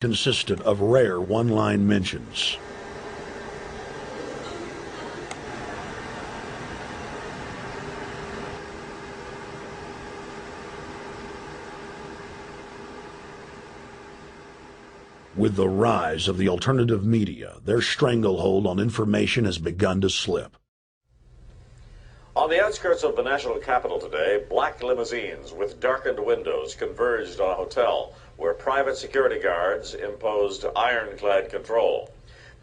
consisted of rare one-line mentions. With the rise of the alternative media, their stranglehold on information has begun to slip. On the outskirts of the national capital today, black limousines with darkened windows converged on a hotel where private security guards imposed ironclad control.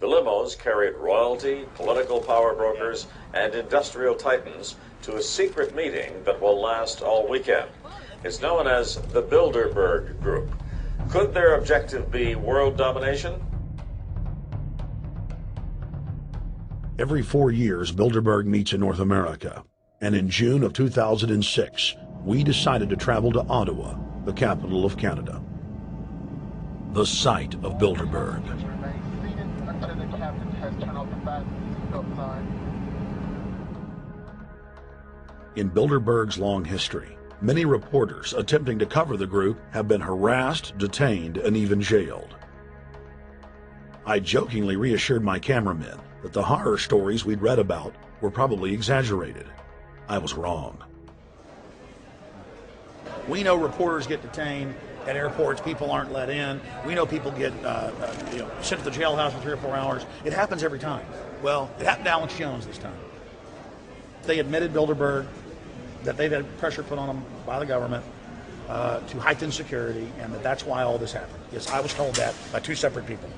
The limos carried royalty, political power brokers, and industrial titans to a secret meeting that will last all weekend. It's known as the Bilderberg Group. Could their objective be world domination? Every 4 years, Bilderberg meets in North America, and in June of 2006, we decided to travel to Ottawa, the capital of Canada. The site of Bilderberg. In Bilderberg's long history, many reporters attempting to cover the group have been harassed, detained, and even jailed. I jokingly reassured my cameramen that the horror stories we'd read about were probably exaggerated. I was wrong. We know reporters get detained at airports, people aren't let in. We know people get sent to the jailhouse for 3 or 4 hours. It happens every time. Well, it happened to Alex Jones this time. They admitted Bilderberg that they've had pressure put on them by the government to heighten security, and that's why all this happened. Yes, I was told that by 2 separate people.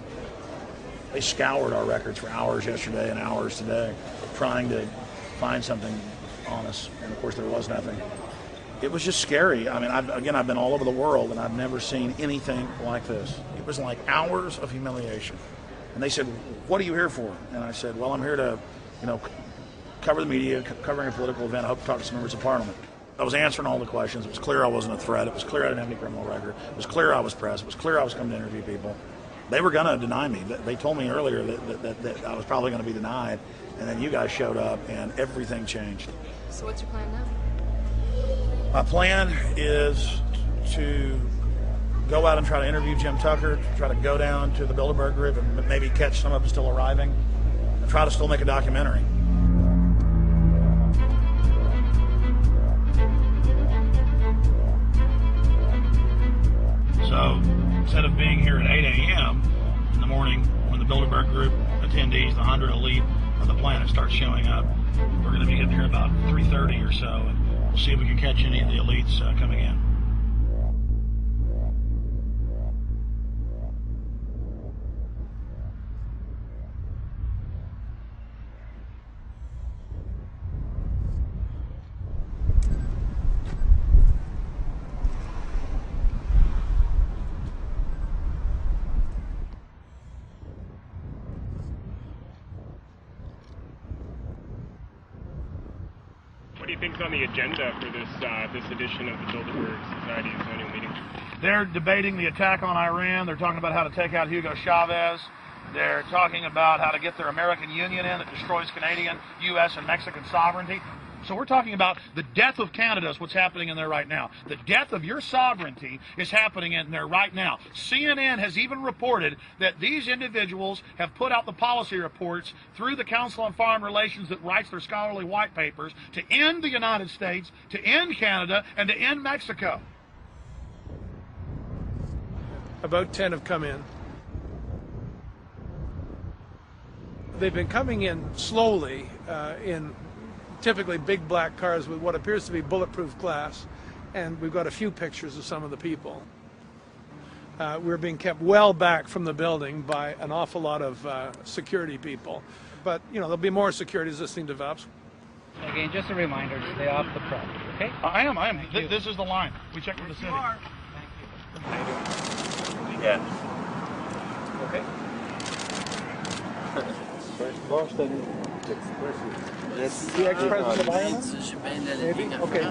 They scoured our records for hours yesterday and hours today, trying to find something on us, and of course there was nothing. It was just scary. I mean, I've been all over the world, and I've never seen anything like this. It was like hours of humiliation. And they said, "What are you here for?" And I said, "Well, I'm here to, cover the media, covering a political event. I hope to talk to some members of Parliament." I was answering all the questions. It was clear I wasn't a threat. It was clear I didn't have any criminal record. It was clear I was press. It was clear I was coming to interview people. They were going to deny me. They told me earlier that I was probably going to be denied, and then you guys showed up, and everything changed. So what's your plan now? My plan is to go out and try to interview Jim Tucker, try to go down to the Bilderberg Group and maybe catch some of them still arriving, and try to still make a documentary. So instead of being here at 8 a.m. in the morning when the Bilderberg Group attendees, the 100 elite of the planet, start showing up, we're going to be getting here about 3:30 or so, and we'll see if we can catch any of the elites coming in. What do you think is on the agenda for this edition of the Bilderberg Society's annual meeting? They're debating the attack on Iran. They're talking about how to take out Hugo Chavez. They're talking about how to get their American Union in that destroys Canadian, U.S., and Mexican sovereignty. So we're talking about the death of Canada is what's happening in there right now. The death of your sovereignty is happening in there right now. CNN has even reported that these individuals have put out the policy reports through the Council on Foreign Relations that writes their scholarly white papers to end the United States, to end Canada, and to end Mexico. About 10 have come in. They've been coming in slowly in typically big black cars with what appears to be bulletproof glass, and we've got a few pictures of some of the people. We're being kept well back from the building by an awful lot of security people, but there'll be more security as this thing develops. Again, just a reminder to stay off the property, okay? I am. This is the line. We checked with the city. Thank you. Yeah. Okay. That's the ex-president of Ireland? Maybe? Okay,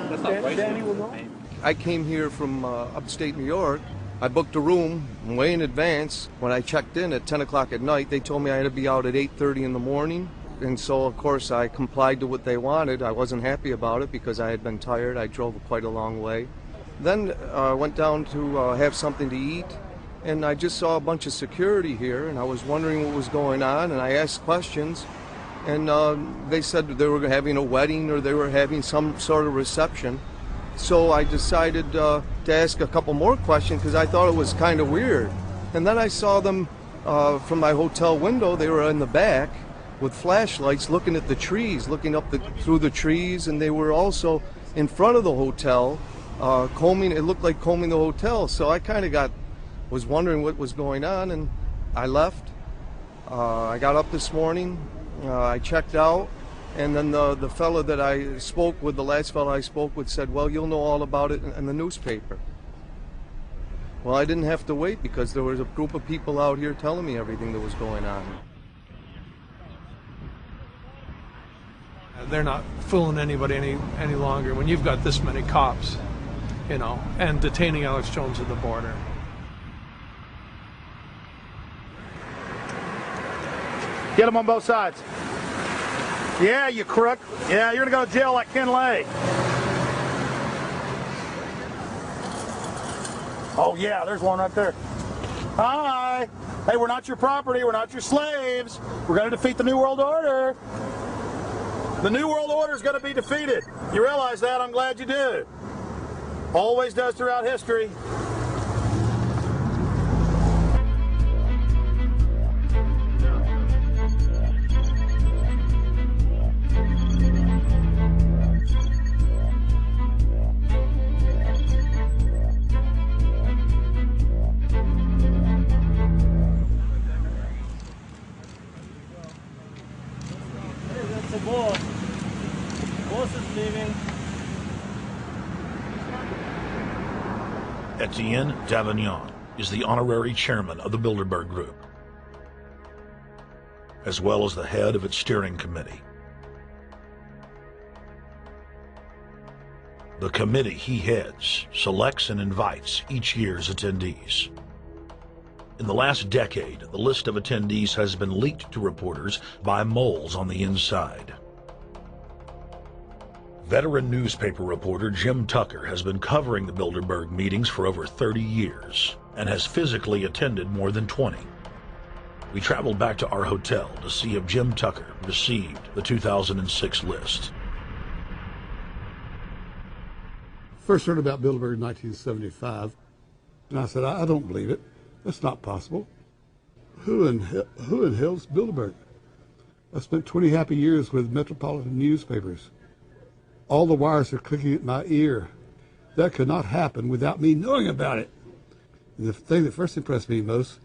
Danny will know. I came here from upstate New York. I booked a room way in advance. When I checked in at 10 o'clock at night, they told me I had to be out at 8:30 in the morning. And so, of course, I complied to what they wanted. I wasn't happy about it because I had been tired. I drove quite a long way. Then I went down to have something to eat. and I just saw a bunch of security here, and I was wondering what was going on, and I asked questions, and they said they were having a wedding or they were having some sort of reception. So I decided to ask a couple more questions because I thought it was kind of weird. And then I saw them from my hotel window. They were in the back with flashlights looking at the trees, looking up through the trees, and they were also in front of the hotel combing. It looked like combing the hotel. So I kind of was wondering what was going on, and I left. I got up this morning. I checked out. And then the fellow that I spoke with, the last fellow I spoke with, said, well, you'll know all about it in the newspaper. Well, I didn't have to wait because there was a group of people out here telling me everything that was going on. They're not fooling anybody any longer when you've got this many cops, you know, and detaining Alex Jones at the border. Get them on both sides. Yeah, you crook. Yeah, you're going to go to jail like Ken Lay. Oh, yeah, there's one right there. Hi. Hey, we're not your property. We're not your slaves. We're going to defeat the New World Order. The New World Order is going to be defeated. You realize that? I'm glad you do. Always does throughout history. Etienne Davignon is the honorary chairman of the Bilderberg Group, as well as the head of its steering committee. The committee he heads selects and invites each year's attendees. In the last decade, the list of attendees has been leaked to reporters by moles on the inside. Veteran newspaper reporter Jim Tucker has been covering the Bilderberg meetings for over 30 years and has physically attended more than 20. We traveled back to our hotel to see if Jim Tucker received the 2006 list. First heard about Bilderberg in 1975, and I said, I don't believe it. That's not possible. Who in hell's Bilderberg? I spent 20 happy years with metropolitan newspapers. All the wires are clicking at my ear. That could not happen without me knowing about it. And the thing that first impressed me most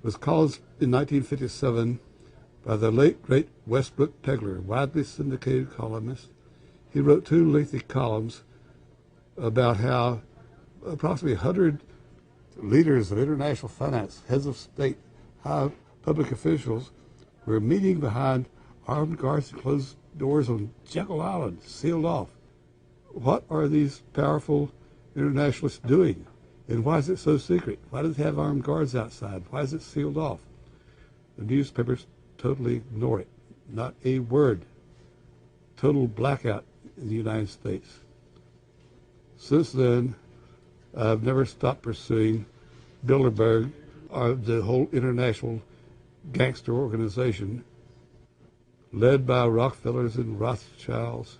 was calls in 1957 by the late, great Westbrook Pegler, widely syndicated columnist. He wrote 2 lengthy columns about how approximately 100 leaders of international finance, heads of state, high public officials, were meeting behind armed guards and closed doors on Jekyll Island, sealed off. What are these powerful internationalists doing? And why is it so secret? Why does it have armed guards outside? Why is it sealed off? The newspapers totally ignore it. Not a word. Total blackout in the United States. Since then, I've never stopped pursuing Bilderberg, or the whole international gangster organization led by Rockefellers and Rothschilds,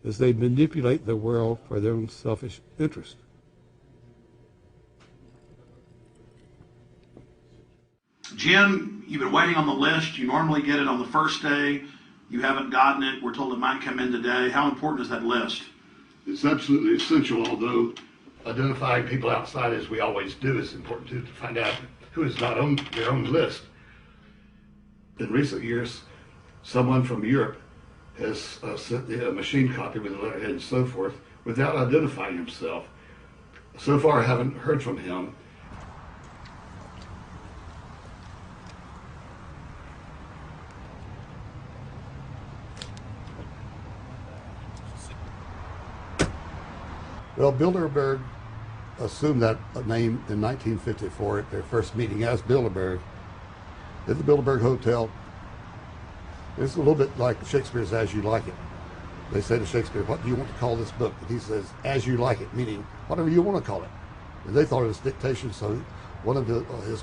as they manipulate the world for their own selfish interest. Jim, you've been waiting on the list. You normally get it on the first day. You haven't gotten it. We're told it might come in today. How important is that list? It's absolutely essential, although identifying people outside, as we always do, is important too, to find out who is not on their own list. In recent years, someone from Europe has sent a machine copy with a letterhead and so forth without identifying himself. So far, I haven't heard from him. Well, Bilderberg assumed that name in 1954 at their first meeting as Bilderberg at the Bilderberg Hotel. It's a little bit like Shakespeare's As You Like It. They say to Shakespeare, what do you want to call this book? And he says, As You Like It, meaning whatever you want to call it. And they thought it was dictation, so one of his